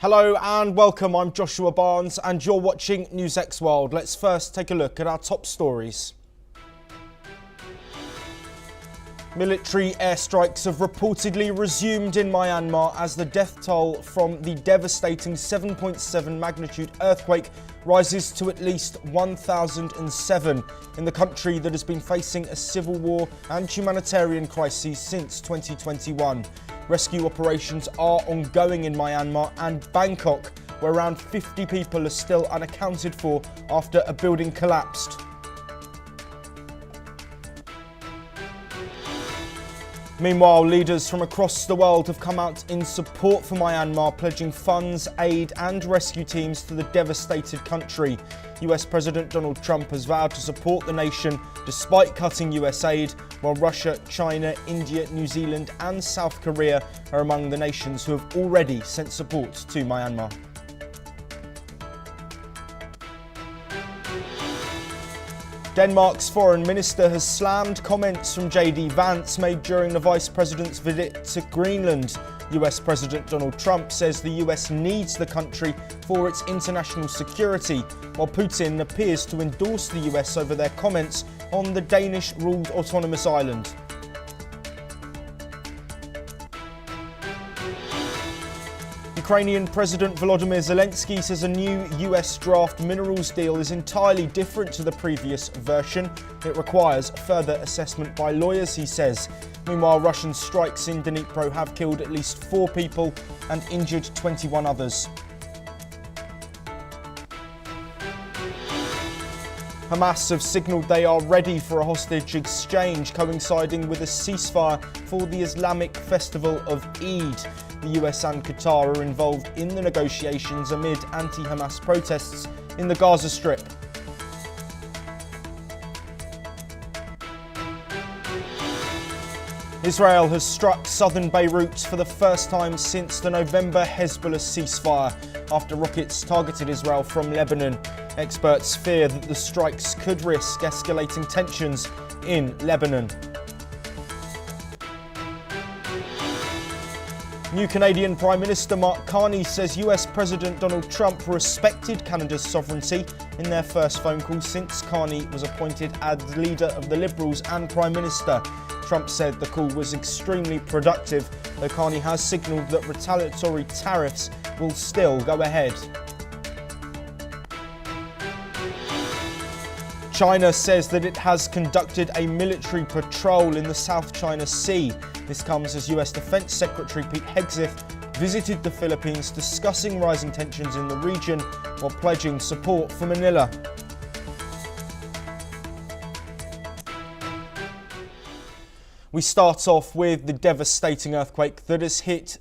Hello and welcome, I'm Joshua Barnes and you're watching NewsX World. Let's first take a look at our top stories. Military airstrikes have reportedly resumed in Myanmar as the death toll from the devastating 7.7 magnitude earthquake rises to at least 1,007 in the country that has been facing a civil war and humanitarian crises since 2021. Rescue operations are ongoing in Myanmar and Bangkok, where around 50 people are still unaccounted for after a building collapsed. Meanwhile, leaders from across the world have come out in support for Myanmar, pledging funds, aid and rescue teams to the devastated country. US President Donald Trump has vowed to support the nation despite cutting US aid, while Russia, China, India, New Zealand and South Korea are among the nations who have already sent support to Myanmar. Denmark's foreign minister has slammed comments from JD Vance made during the vice president's visit to Greenland. US President Donald Trump says the US needs the country for its international security, while Putin appears to endorse the US over their comments on the Danish-ruled autonomous island. Ukrainian President Volodymyr Zelensky says a new US draft minerals deal is entirely different to the previous version. It requires further assessment by lawyers, he says. Meanwhile, Russian strikes in Dnipro have killed at least 4 people and injured 21 others. Hamas have signalled they are ready for a hostage exchange, coinciding with a ceasefire for the Islamic festival of Eid. The US and Qatar are involved in the negotiations amid anti-Hamas protests in the Gaza Strip. Israel has struck southern Beirut for the first time since the November Hezbollah ceasefire, after rockets targeted Israel from Lebanon. Experts fear that the strikes could risk escalating tensions in Lebanon. New Canadian Prime Minister Mark Carney says US President Donald Trump respected Canada's sovereignty in their first phone call since Carney was appointed as leader of the Liberals and Prime Minister. Trump said the call was extremely productive, though Carney has signalled that retaliatory tariffs will still go ahead. China says that it has conducted a military patrol in the South China Sea. This comes as US Defense Secretary Pete Hegseth visited the Philippines, discussing rising tensions in the region while pledging support for Manila. We start off with the devastating earthquake that has hit